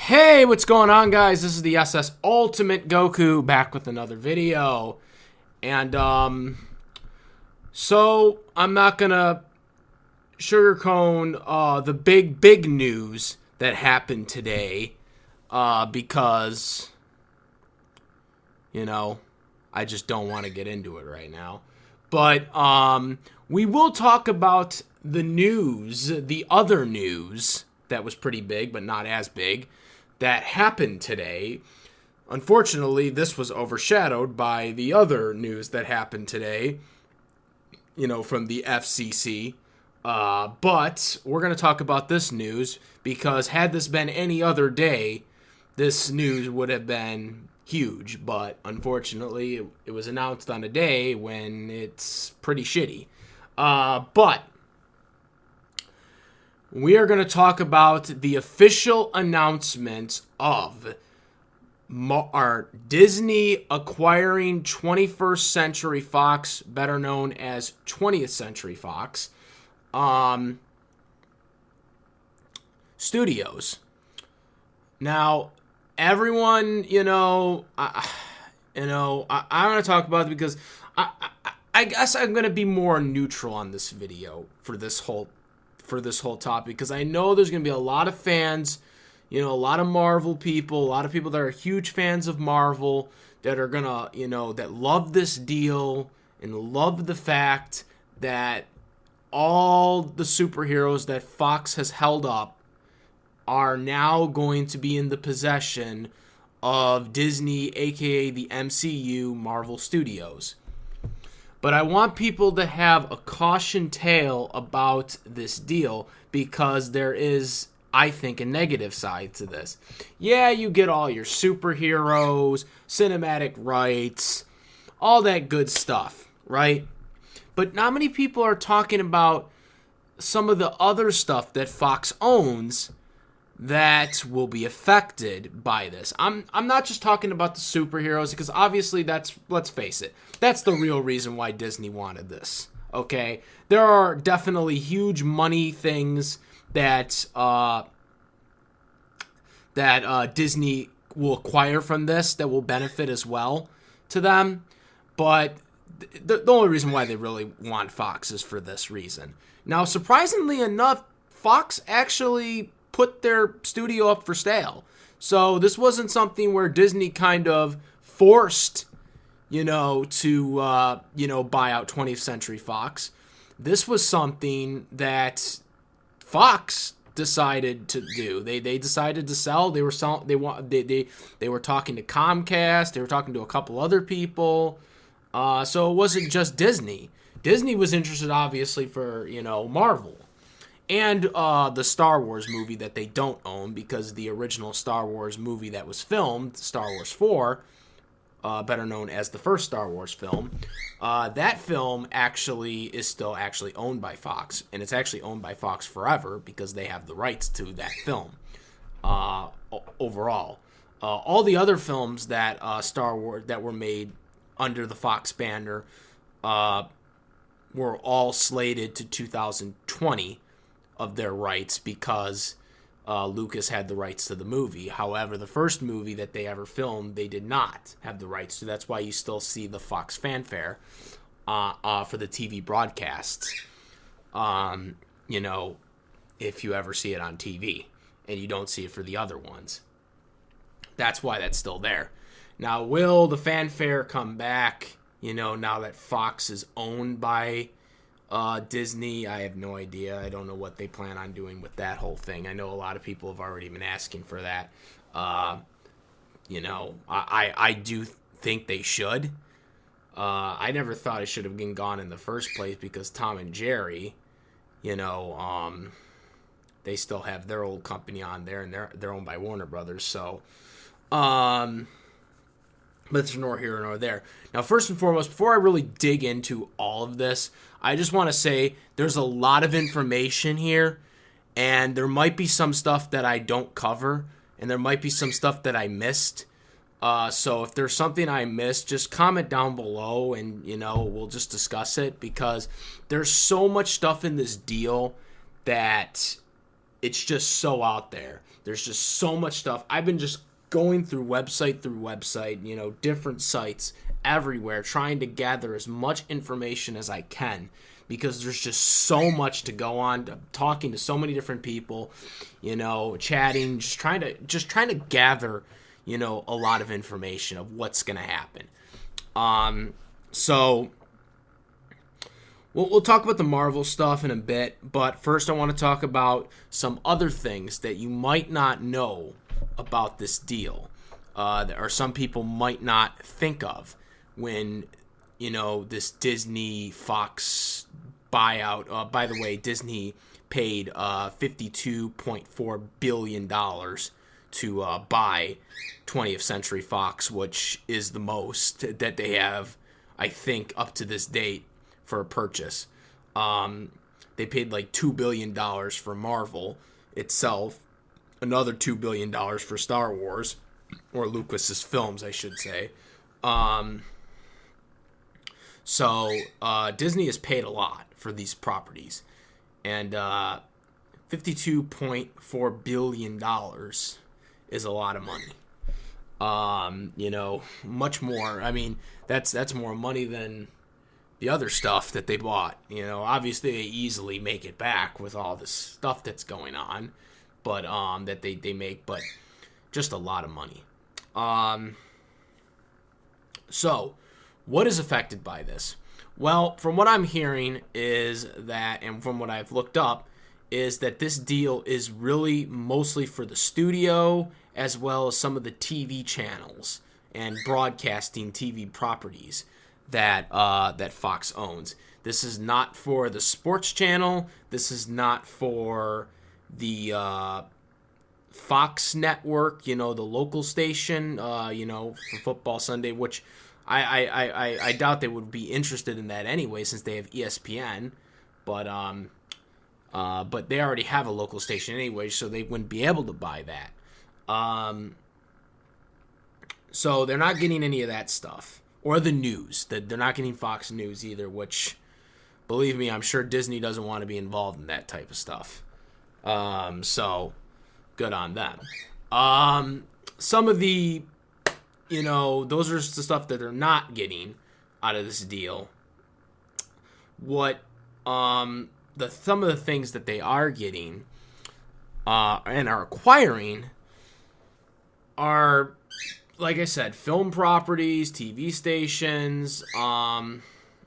Hey, what's going on, guys? This is the SS Ultimate Goku back with another video. And, so I'm not gonna sugarcoat the big news that happened today, because, I just don't want to get into it right now. But, we will talk about the news, the other news that was pretty big, but not as big, that happened today. Unfortunately, this was overshadowed by the other news that happened today, from the FCC. But we're going to talk about this news because had this been any other day, this news would have been huge. But unfortunately, it was announced on a day when it's pretty shitty. But we are going to talk about the official announcement of our Disney acquiring 21st Century Fox, better known as 20th Century Fox, Studios. Now, everyone, I'm going to talk about it because I guess I'm going to be more neutral on this video for this whole topic, because I know there's going to be a lot of fans, a lot of Marvel people, a lot of people that are huge fans of Marvel that are going to, that love this deal and love the fact that all the superheroes that Fox has held up are now going to be in the possession of Disney, aka the MCU, Marvel Studios. But I want people to have a caution tale about this deal because there is, I think, a negative side to this. Yeah, you get all your superheroes, cinematic rights, all that good stuff, right? But not many people are talking about some of the other stuff that Fox owns that will be affected by this. I'm not just talking about the superheroes, because obviously let's face it, that's the real reason why Disney wanted this. Okay, there are definitely huge money things that Disney will acquire from this that will benefit as well to them, but the only reason why they really want Fox is for this reason. Now, surprisingly enough, Fox actually put their studio up for sale. So this wasn't something where Disney kind of forced, to buy out 20th Century Fox. This was something that Fox decided to do. They decided to sell. They were selling. They were talking to Comcast. They were talking to a couple other people. So it wasn't just Disney. Disney was interested, obviously, for Marvel. And the Star Wars movie that they don't own, because the original Star Wars movie that was filmed, Star Wars 4, better known as the first Star Wars film, that film actually is still actually owned by Fox. And it's actually owned by Fox forever because they have the rights to that film overall. All the other films that Star Wars that were made under the Fox banner were all slated to 2020 of their rights because Lucas had the rights to the movie. However, the first movie that they ever filmed, they did not have the rights to. That's why you still see the Fox fanfare for the TV broadcasts, if you ever see it on TV, and you don't see it for the other ones. That's why that's still there. Now, will the fanfare come back, now that Fox is owned by Disney? I have no idea. I don't know what they plan on doing with that whole thing. I know a lot of people have already been asking for that. I do think they should. I never thought it should have been gone in the first place because Tom and Jerry, they still have their old company on there, and they're owned by Warner Brothers. So, but it's nor here nor there. Now, first and foremost, before I really dig into all of this, I just want to say there's a lot of information here, and there might be some stuff that I don't cover, and there might be some stuff that I missed. So if there's something I missed, just comment down below, and, we'll just discuss it, because there's so much stuff in this deal that it's just so out there. There's just so much stuff. I've been just going through website, different sites everywhere, trying to gather as much information as I can, because there's just so much to go on. I'm talking to so many different people, chatting, just trying to gather, a lot of information of what's going to happen. So we'll talk about the Marvel stuff in a bit, but first I want to talk about some other things that you might not know about this deal, or some people might not think of when, this Disney Fox buyout. By the way, Disney paid $52.4 billion to buy 20th Century Fox, which is the most that they have, I think, up to this date for a purchase. They paid like $2 billion for Marvel itself, another $2 billion for Star Wars, or Lucas's films, I should say. So Disney has paid a lot for these properties, and $52.4 billion is a lot of money. Much more. I mean, that's more money than the other stuff that they bought. Obviously they easily make it back with all this stuff that's going on, but that they make, but just a lot of money. So what is affected by this? Well, from what I'm hearing is that, and from what I've looked up, is that this deal is really mostly for the studio, as well as some of the TV channels and broadcasting TV properties that Fox owns. This is not for the sports channel. This is not for the Fox network, the local station, for Football Sunday, which I doubt they would be interested in that anyway, since they have ESPN. But they already have a local station anyway, so they wouldn't be able to buy that. So they're not getting any of that stuff. Or the news. They're not getting Fox News either, which, believe me, I'm sure Disney doesn't want to be involved in that type of stuff. So, good on them. Some of the, those are the stuff that they're not getting out of this deal. What, some of the things that they are getting, and are acquiring are, like I said, film properties, TV stations, or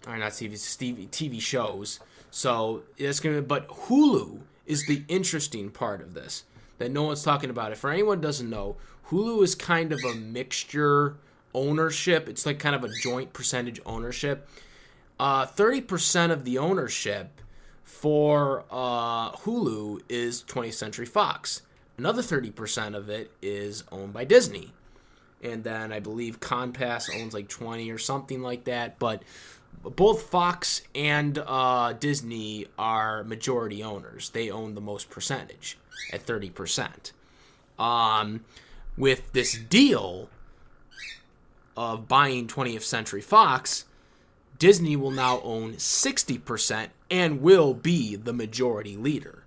not TV shows. So it's gonna. But Hulu is the interesting part of this that no one's talking about. If anyone who doesn't know, Hulu is kind of a mixture ownership. It's like kind of a joint percentage ownership. 30% of the ownership for Hulu is 20th Century Fox. Another 30% of it is owned by Disney. And then I believe Comcast owns like 20 or something like that. But both Fox and Disney are majority owners. They own the most percentage at 30%. With this deal of buying 20th Century Fox, Disney will now own 60% and will be the majority leader,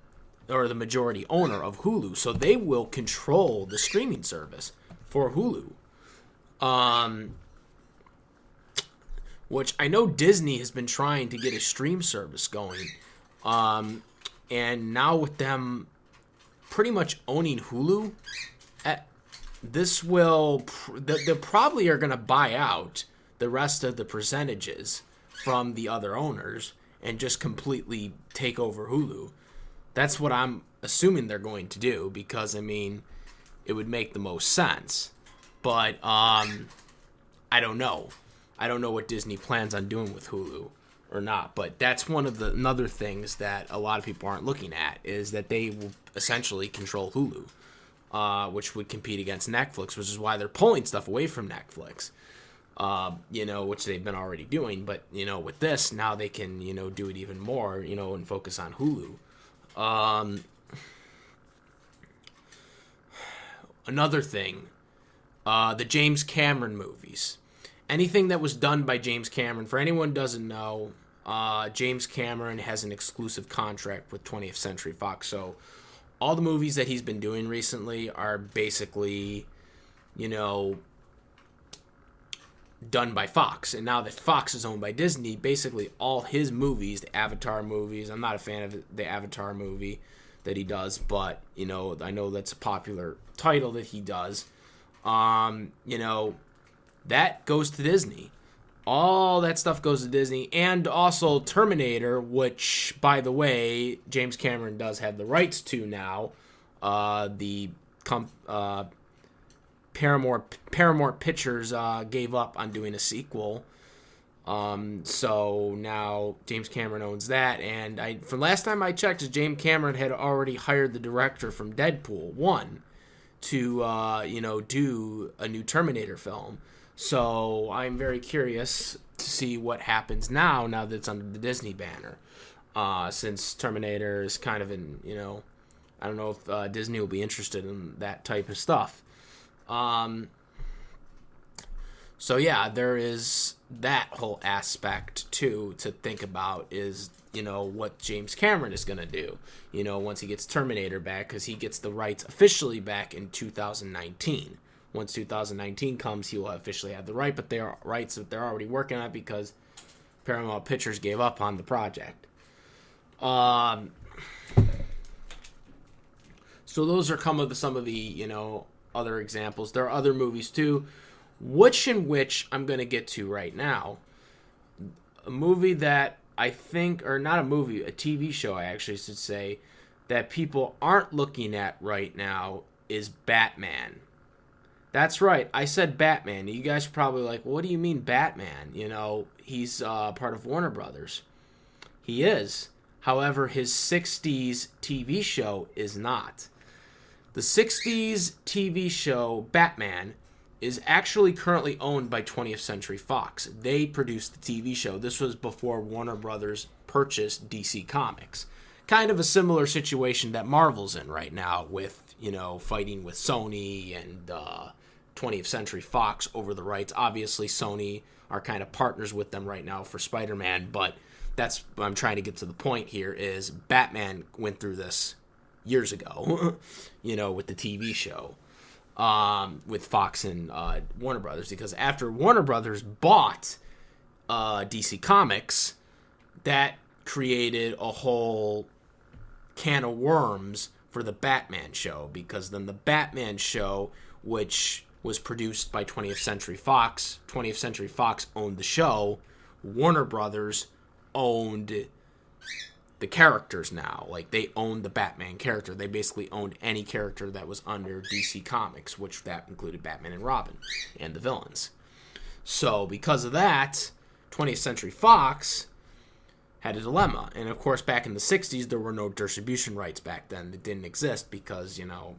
or the majority owner of Hulu. So they will control the streaming service for Hulu. Which I know Disney has been trying to get a stream service going. And now with them pretty much owning Hulu, this will, they probably are going to buy out the rest of the percentages from the other owners and just completely take over Hulu. That's what I'm assuming they're going to do, because, I mean, it would make the most sense. But I don't know. I don't know what Disney plans on doing with Hulu or not. But that's one of the another things that a lot of people aren't looking at, is that they will essentially control Hulu, which would compete against Netflix, which is why they're pulling stuff away from Netflix, which they've been already doing. But, with this, now they can, do it even more, and focus on Hulu. Another thing, the James Cameron movies. Anything that was done by James Cameron, for anyone who doesn't know, James Cameron has an exclusive contract with 20th Century Fox. So all the movies that he's been doing recently are basically, you know, done by Fox. And now that Fox is owned by Disney, basically all his movies, the Avatar movies, I'm not a fan of the Avatar movie that he does, but, you know, I know that's a popular title that he does. You know, that goes to Disney. All that stuff goes to Disney. And also Terminator, which, by the way, James Cameron does have the rights to now. Paramount Pictures gave up on doing a sequel. So now James Cameron owns that. And from last time I checked, James Cameron had already hired the director from Deadpool 1 to, you know, do a new Terminator film. So I'm very curious to see what happens now that it's under the Disney banner. Since Terminator is kind of in, you know, I don't know if Disney will be interested in that type of stuff. So yeah, there is that whole aspect too to think about is, you know, what James Cameron is going to do, you know, once he gets Terminator back, because he gets the rights officially back in 2019. Once 2019 comes, he will officially have the right, but they are rights that they're already working on because Paramount Pictures gave up on the project. So those are some of the, you know, other examples. There are other movies too, which I'm going to get to right now. A movie that I think, or not a movie, a TV show I actually should say, that people aren't looking at right now is Batman. That's right, I said Batman. You guys are probably like, what do you mean Batman? You know, he's part of Warner Brothers. He is. However, his 60s TV show is not. The 60s TV show Batman is actually currently owned by 20th Century Fox. They produced the TV show. This was before Warner Brothers purchased DC Comics. Kind of a similar situation that Marvel's in right now with, you know, fighting with Sony and 20th Century Fox over the rights. Obviously, Sony are kind of partners with them right now for Spider-Man, but that's what I'm trying to get to the point here is Batman went through this years ago, you know, with the TV show, with Fox and Warner Brothers, because after Warner Brothers bought DC Comics, that created a whole can of worms for the Batman show, because then the Batman show, which was produced by 20th Century Fox owned the show, Warner Brothers owned the characters now. Like, they owned the Batman character. They basically owned any character that was under DC Comics, which that included Batman and Robin and the villains. So because of that, 20th Century Fox had a dilemma. And of course, back in the 60s, there were no distribution rights back then. That didn't exist because, you know,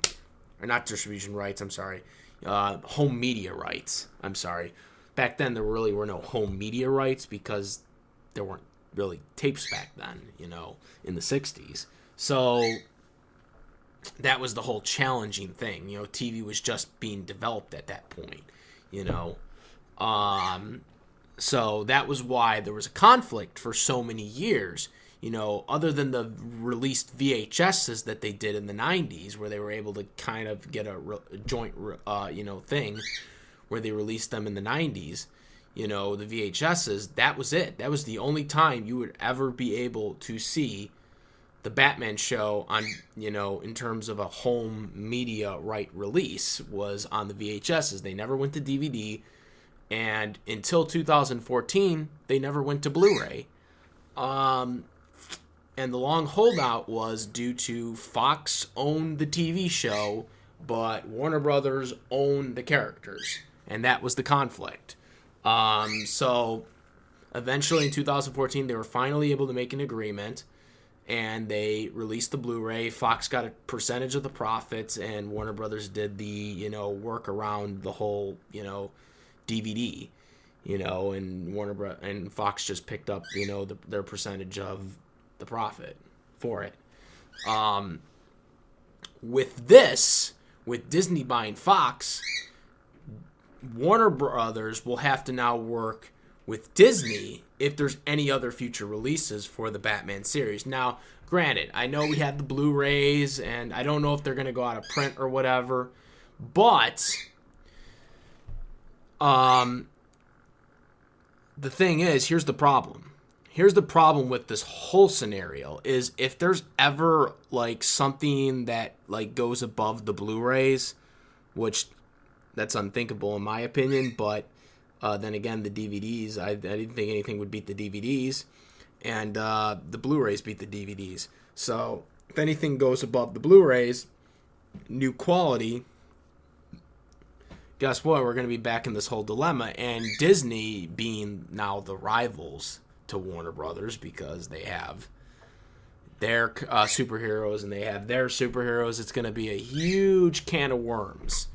or not distribution rights, I'm sorry, home media rights, I'm sorry. Back then, there really were no home media rights because there weren't really tapes back then, you know, in the 60s. So that was the whole challenging thing. You know, TV was just being developed at that point, you know. So that was why there was a conflict for so many years, you know, other than the released VHSs that they did in the 90s, where they were able to kind of get a joint, you know, thing where they released them in the 90s. You know, the VHSs, that was it. That was the only time you would ever be able to see the Batman show on, you know, in terms of a home media right release, was on the VHSs. They never went to DVD, and until 2014, they never went to Blu-ray. And the long holdout was due to Fox owned the TV show, but Warner Brothers owned the characters, and that was the conflict. So eventually in 2014, they were finally able to make an agreement, and they released the Blu-ray. Fox got a percentage of the profits, and Warner Brothers did the, you know, work around the whole, you know, DVD, you know, and and Fox just picked up, you know, their percentage of the profit for it. With Disney buying Fox, Warner Brothers will have to now work with Disney if there's any other future releases for the Batman series. Now, granted, I know we have the Blu-rays, and I don't know if they're going to go out of print or whatever, but the thing is, here's the problem. Here's the problem with this whole scenario is if there's ever like something that like goes above the Blu-rays, which that's unthinkable in my opinion, but then again, the DVDs, I didn't think anything would beat the DVDs, and the Blu-rays beat the DVDs. So if anything goes above the Blu-rays, new quality, guess what? We're going to be back in this whole dilemma, and Disney being now the rivals to Warner Brothers because they have their superheroes and they have their superheroes, it's going to be a huge can of worms,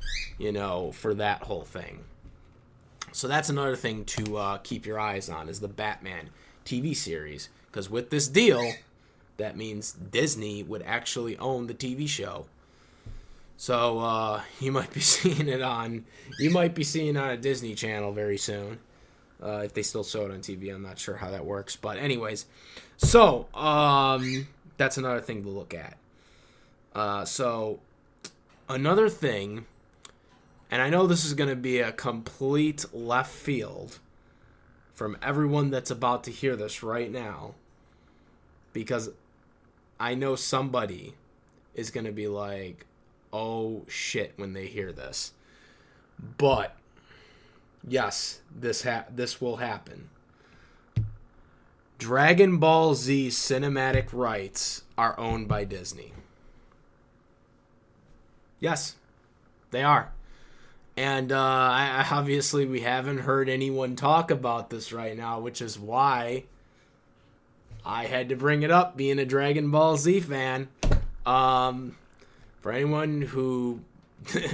for that whole thing. So that's another thing to keep your eyes on is the Batman TV series, because with this deal, that means Disney would actually own the TV show. So you might be seeing it on a Disney Channel very soon. If they still show it on TV, I'm not sure how that works. But anyways, so that's another thing to look at. So another thing, and I know this is going to be a complete left field from everyone that's about to hear this right now, because I know somebody is going to be like, oh shit, when they hear this. But yes, this will happen. Dragon Ball Z cinematic rights are owned by Disney. Yes, they are. And obviously we haven't heard anyone talk about this right now, which is why I had to bring it up, being a Dragon Ball Z fan. For anyone who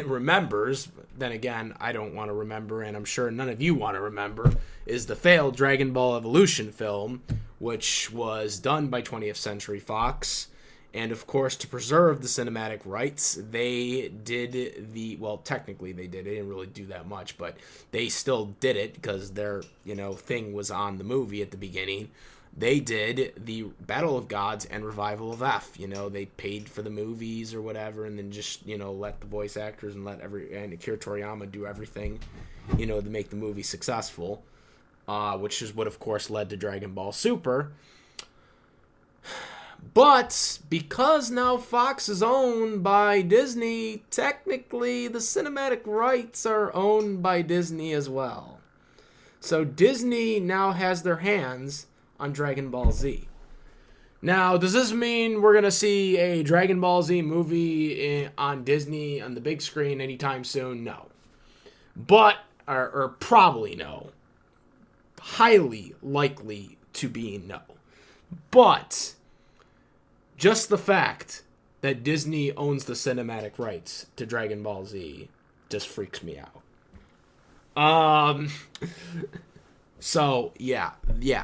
remembers, then again, I don't want to remember, and I'm sure none of you want to remember, is the failed Dragon Ball Evolution film, which was done by 20th Century Fox. And of course, to preserve the cinematic rights, they did technically they did. They didn't really do that much, but they still did it because their, thing was on the movie at the beginning. They did the Battle of Gods and Revival of F. They paid for the movies or whatever, and then just, let the voice actors and and Akira Toriyama do everything, to make the movie successful, which is what, of course, led to Dragon Ball Super. But because now Fox is owned by Disney, technically the cinematic rights are owned by Disney as well. So Disney now has their hands on Dragon Ball Z. Now, does this mean we're going to see a Dragon Ball Z movie on Disney on the big screen anytime soon? No. But, or probably no. Highly likely to be no. But just the fact that Disney owns the cinematic rights to Dragon Ball Z just freaks me out. So, yeah,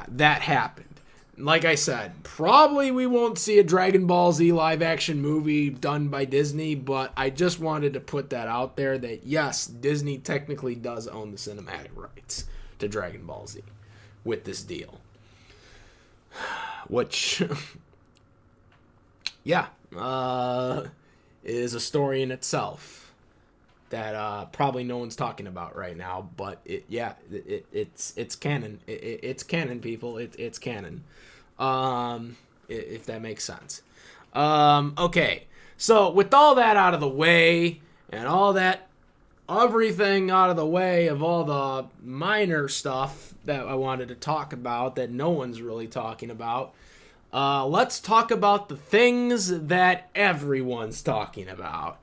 that happened. Like I said, probably we won't see a Dragon Ball Z live-action movie done by Disney, but I just wanted to put that out there that, yes, Disney technically does own the cinematic rights to Dragon Ball Z with this deal. Which, yeah, is a story in itself that probably no one's talking about right now, but it's canon. It's canon, people. It's canon. If that makes sense. Okay, so with all that out of the way, and everything out of the way of all the minor stuff that I wanted to talk about that no one's really talking about, let's talk about the things that everyone's talking about.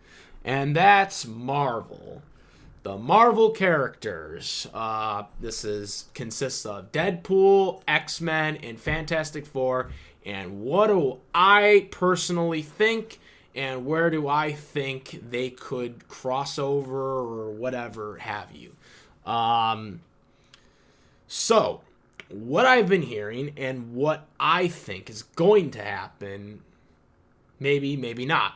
And that's Marvel. The Marvel characters. This consists of Deadpool, X-Men, and Fantastic Four. And what do I personally think? And where do I think they could cross over or whatever have you? So, what I've been hearing and what I think is going to happen, maybe not.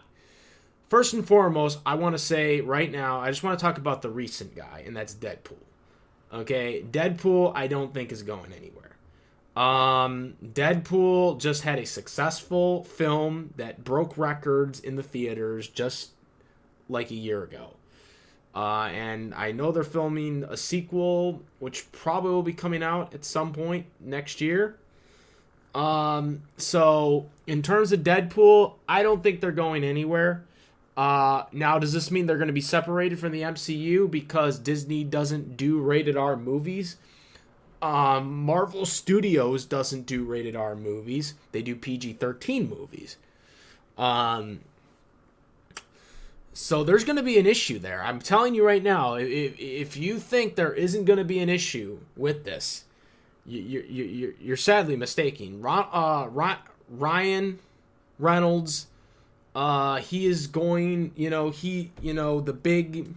First and foremost, I want to say right now, I just want to talk about the recent guy, and that's Deadpool. Okay, Deadpool I don't think is going anywhere. Deadpool just had a successful film that broke records in the theaters just like a year ago. And I know they're filming a sequel, which probably will be coming out at some point next year. So in terms of Deadpool, I don't think they're going anywhere. Now, does this mean they're going to be separated from the MCU because Disney doesn't do rated R movies? Marvel Studios doesn't do rated R movies. They do PG-13 movies. So there's going to be an issue there. I'm telling you right now, if you think there isn't going to be an issue with this, you're sadly mistaken. Ryan Reynolds, he is going, the big,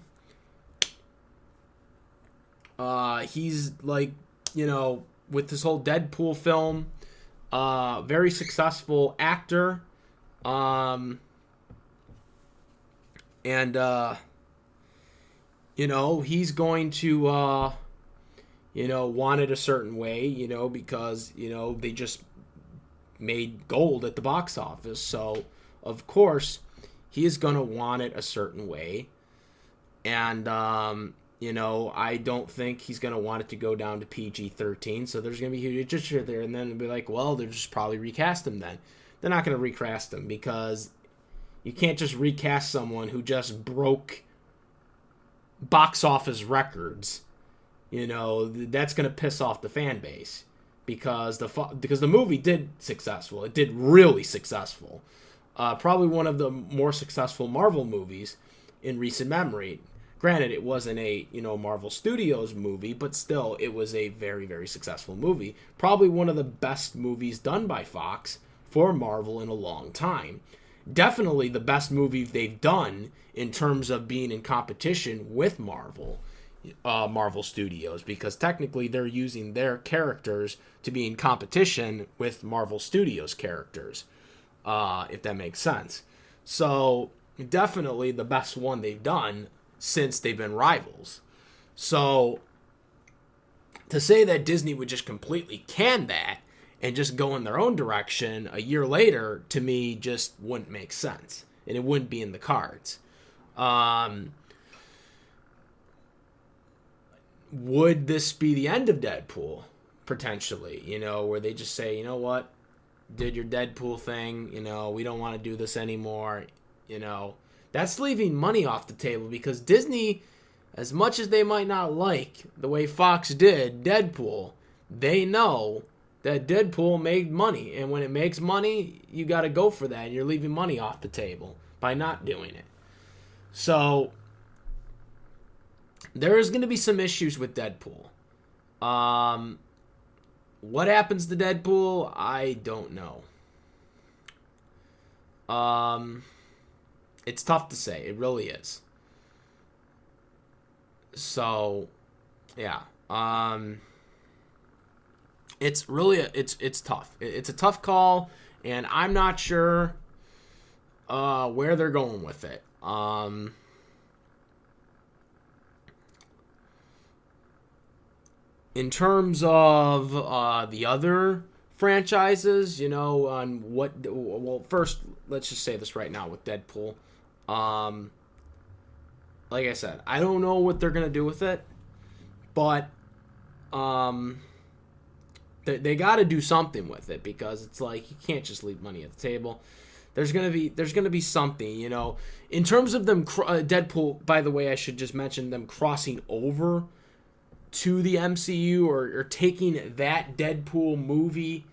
he's like, with this whole Deadpool film, very successful actor, and he's going to want it a certain way, because they just made gold at the box office, so of course he is going to want it a certain way. And I don't think he's going to want it to go down to PG-13, so there's going to be huge issue there. And then it'll be like, well, they'll just probably recast him then. They're not going to recast him because you can't just recast someone who just broke box office records. That's going to piss off the fan base because the movie did successful. It did really successful. Probably one of the more successful Marvel movies in recent memory. Granted, it wasn't a Marvel Studios movie, but still, it was a very, very successful movie. Probably one of the best movies done by Fox for Marvel in a long time. Definitely the best movie they've done in terms of being in competition with Marvel Studios, because technically they're using their characters to be in competition with Marvel Studios characters, if that makes sense. So definitely the best one they've done since they've been rivals. So to say that Disney would just completely can that and just go in their own direction a year later, to me, just wouldn't make sense. And it wouldn't be in the cards. Would this be the end of Deadpool? Potentially, where they just say, you know what, did your Deadpool thing, we don't want to do this anymore, That's leaving money off the table because Disney, as much as they might not like the way Fox did Deadpool, they know that Deadpool made money. And when it makes money, you got to go for that. And you're leaving money off the table by not doing it. So there is going to be some issues with Deadpool. What happens to Deadpool? I don't know. It's tough to say. It really is. So, yeah. It's really it's tough. It's a tough call, and I'm not sure where they're going with it. In terms of the other franchises, on first, let's just say this right now with Deadpool. Like I said, I don't know what they're gonna do with it, but they got to do something with it because it's like you can't just leave money at the table. There's gonna be something, In terms of them, Deadpool. By the way, I should just mention them crossing over to the MCU or taking that Deadpool movie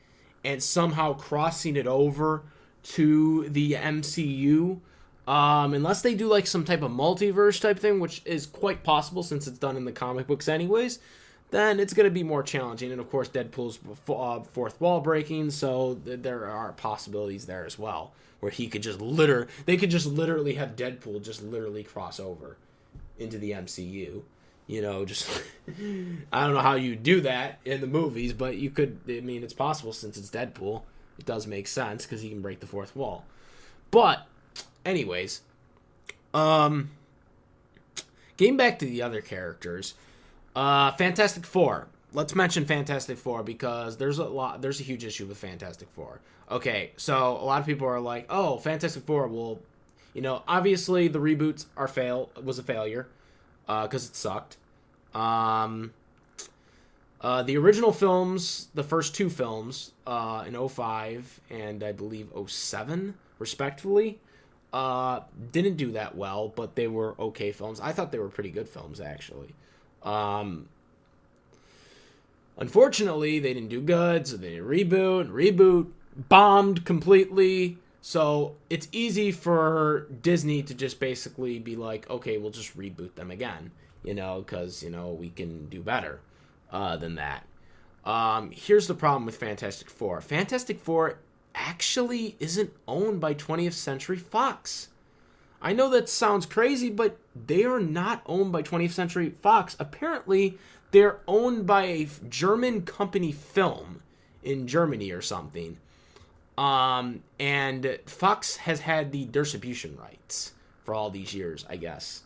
and somehow crossing it over to the MCU. Unless they do like some type of multiverse type thing, which is quite possible since it's done in the comic books anyways, then it's going to be more challenging. And of course, Deadpool's fourth wall breaking, so there are possibilities there as well, where they could just literally have Deadpool just literally cross over into the MCU. Just I don't know how you do that in the movies, but you could. I mean, it's possible since it's Deadpool. It does make sense because he can break the fourth wall. But anyways, getting back to the other characters, Fantastic Four. Let's mention Fantastic Four because there's a huge issue with Fantastic Four. Okay, so a lot of people are like, "Oh, Fantastic Four." Well, obviously the reboots was a failure because it sucked. Um, the original films, the first two films in '05 and I believe '07, respectively, didn't do that well, but they were okay films. I thought they were pretty good films, actually. Um, Unfortunately, they didn't do good, so they reboot. Reboot bombed completely. So it's easy for Disney to just basically be like, okay, we'll just reboot them again, because, we can do better than that. Here's the problem with Fantastic Four. Fantastic Four actually isn't owned by 20th Century Fox. I know that sounds crazy, but they are not owned by 20th Century Fox. Apparently, they're owned by a German company Film in Germany or something. And Fox has had the distribution rights for all these years, I guess.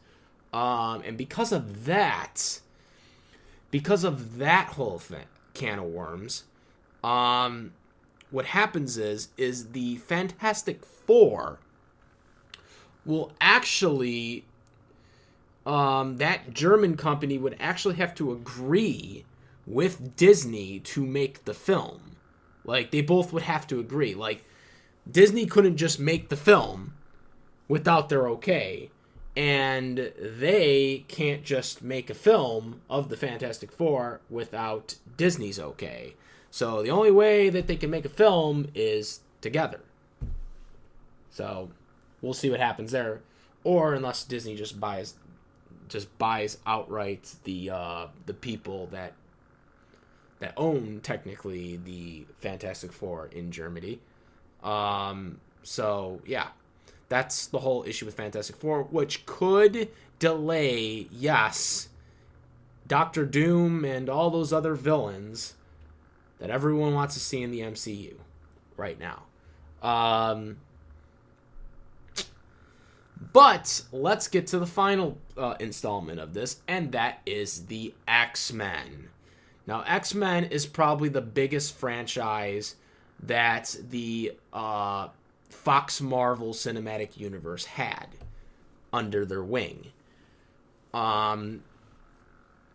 And because of that whole thing, can of worms, what happens is the Fantastic Four will actually, that German company would actually have to agree with Disney to make the film. Like, they both would have to agree. Like, Disney couldn't just make the film without their okay, and they can't just make a film of the Fantastic Four without Disney's okay. So the only way that they can make a film is together. So we'll see what happens there, or unless Disney just buys outright the people that own technically the Fantastic Four in Germany. So yeah, that's the whole issue with Fantastic Four, which could delay, yes, Doctor Doom and all those other villains that everyone wants to see in the MCU right now. But let's get to the final installment of this, and that is the X-Men. Now, X-Men is probably the biggest franchise that the Fox Marvel Cinematic Universe had under their wing.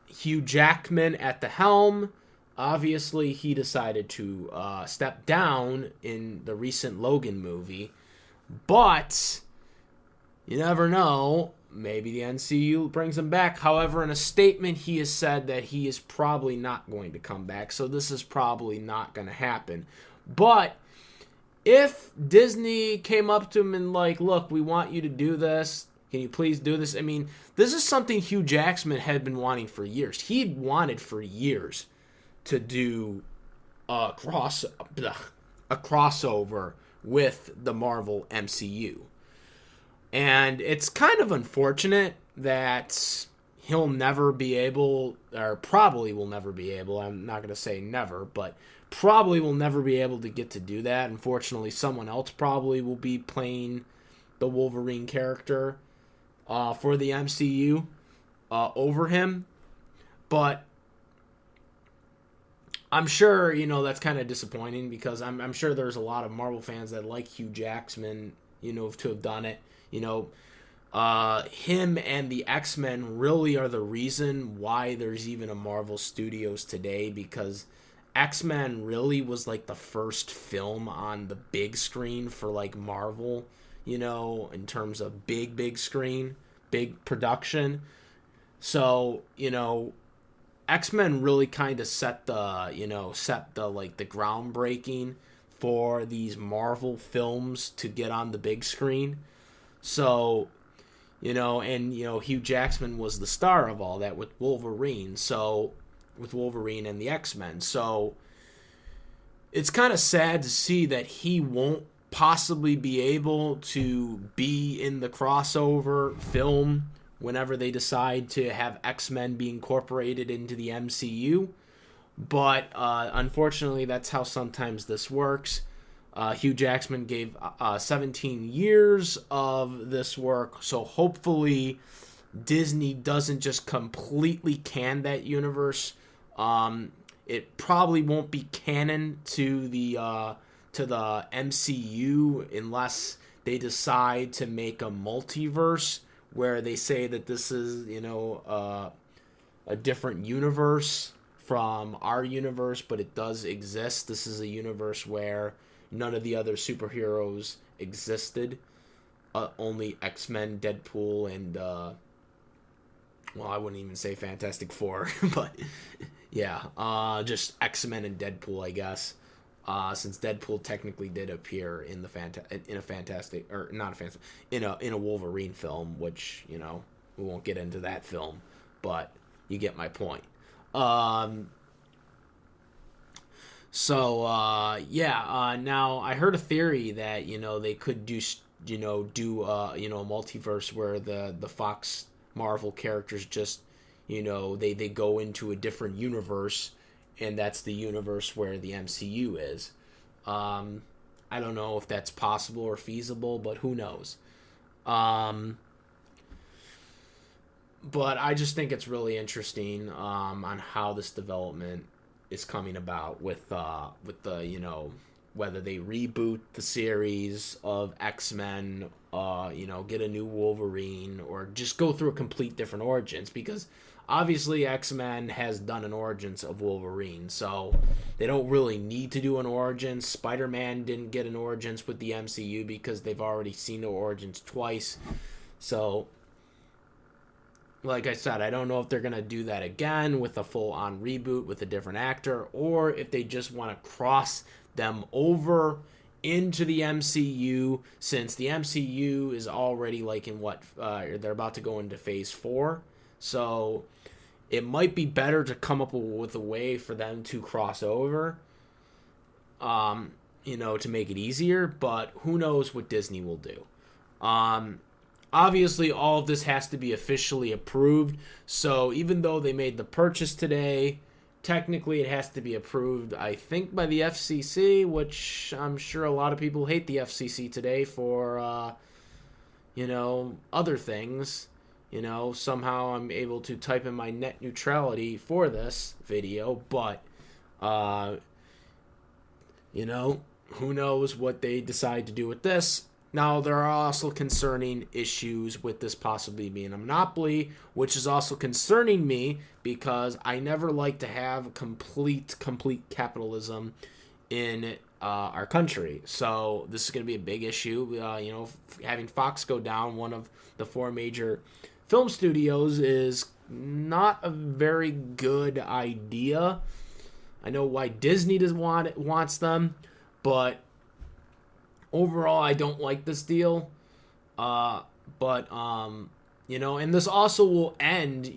Hugh Jackman at the helm. Obviously, he decided to step down in the recent Logan movie, but you never know. Maybe the MCU brings him back. However, in a statement, he has said that he is probably not going to come back, so this is probably not going to happen. But if Disney came up to him and like, look, we want you to do this. Can you please do this? I mean, this is something Hugh Jackman had been wanting for years. He'd wanted for years to do a crossover with the Marvel MCU. And it's kind of unfortunate that he'll never be able, or probably will never be able, I'm not going to say never, but probably will never be able to get to do that. Unfortunately, someone else probably will be playing the Wolverine character for the MCU over him. But I'm sure, that's kind of disappointing because I'm sure there's a lot of Marvel fans that like Hugh Jackman, to have done it. Him and the X-Men really are the reason why there's even a Marvel Studios today, because X-Men really was like the first film on the big screen for like Marvel, in terms of big screen, big production. So, X-Men really kind of set the like the groundbreaking for these Marvel films to get on the big screen. So, Hugh Jackman was the star of all that with Wolverine. So, with Wolverine and the X-Men. So, it's kind of sad to see that he won't possibly be able to be in the crossover film whenever they decide to have X-Men be incorporated into the MCU. But, unfortunately, that's how sometimes this works. Hugh Jackman gave 17 years of this work, so hopefully Disney doesn't just completely can that universe, it probably won't be canon to the MCU unless they decide to make a multiverse where they say that this is, a different universe from our universe, but it does exist. This is a universe where none of the other superheroes existed. Only X-Men, Deadpool, and well, I wouldn't even say Fantastic Four, but yeah, just X-Men and Deadpool, I guess. Since Deadpool technically did appear in a Wolverine film, which we won't get into that film, but you get my point. Now I heard a theory that they could do a multiverse where the Fox Marvel characters just they go into a different universe, and that's the universe where the MCU is. I don't know if that's possible or feasible, but who knows. But I just think it's really interesting on how this development is coming about with the whether they reboot the series of X-Men, get a new Wolverine, or just go through a complete different origins, because obviously X-Men has done an origins of Wolverine, so they don't really need to do an origins. Spider-Man didn't get an origins with the MCU because they've already seen the origins twice. So like I said, I don't know if they're going to do that again with a full-on reboot with a different actor, or if they just want to cross them over into the MCU, since the MCU is already they're about to go into phase 4. So it might be better to come up with a way for them to cross over, to make it easier, but who knows what Disney will do. Obviously, all of this has to be officially approved, so even though they made the purchase today, technically it has to be approved, I think, by the FCC, which I'm sure a lot of people hate the FCC today for, other things. Somehow I'm able to type in my net neutrality for this video, but, who knows what they decide to do with this. Now, there are also concerning issues with this possibly being a monopoly, which is also concerning me because I never like to have complete capitalism in our country. So this is going to be a big issue. Having Fox go down, one of the 4 major film studios, is not a very good idea. I know why Disney wants them, but overall, I don't like this deal. And this also will end,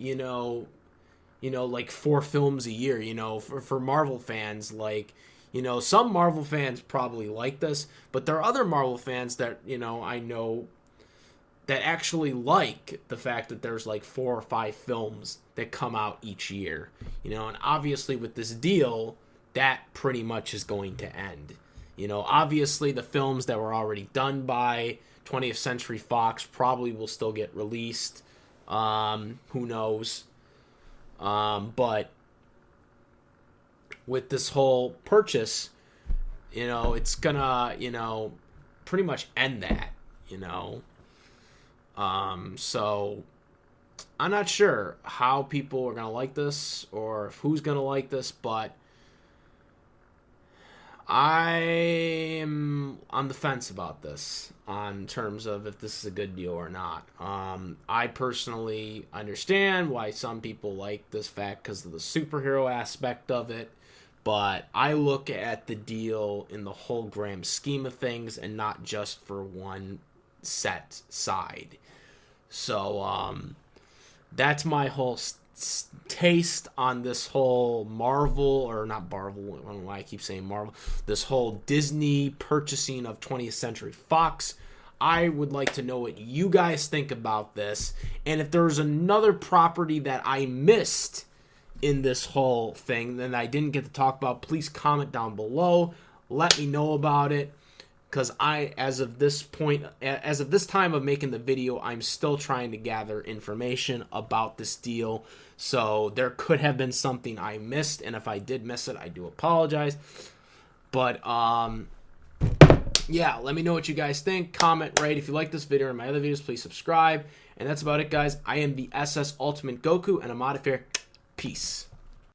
like 4 films a year, for Marvel fans. Some Marvel fans probably like this, but there are other Marvel fans that, I know that actually like the fact that there's like 4 or 5 films that come out each year, and obviously with this deal, that pretty much is going to end. Obviously the films that were already done by 20th Century Fox probably will still get released. Who knows? But with this whole purchase, it's gonna, pretty much end that, So I'm not sure how people are gonna like this or who's gonna like this, but I'm on the fence about this on terms of if this is a good deal or not. I personally understand why some people like this fact because of the superhero aspect of it, but I look at the deal in the whole grand scheme of things and not just for one set side. So that's my whole taste on this whole Marvel, or not Marvel, I don't know why I keep saying Marvel, this whole Disney purchasing of 20th Century Fox. I would like to know what you guys think about this, and if there's another property that I missed in this whole thing that I didn't get to talk about, please comment down below, let me know about it, because as of this time of making the video, I'm still trying to gather information about this deal. So there could have been something I missed, and if I did miss it, I do apologize. But yeah, let me know what you guys think. Comment, rate. If you like this video and my other videos, please subscribe. And that's about it, guys. I am the SS Ultimate Goku, and I'm out of here. Peace.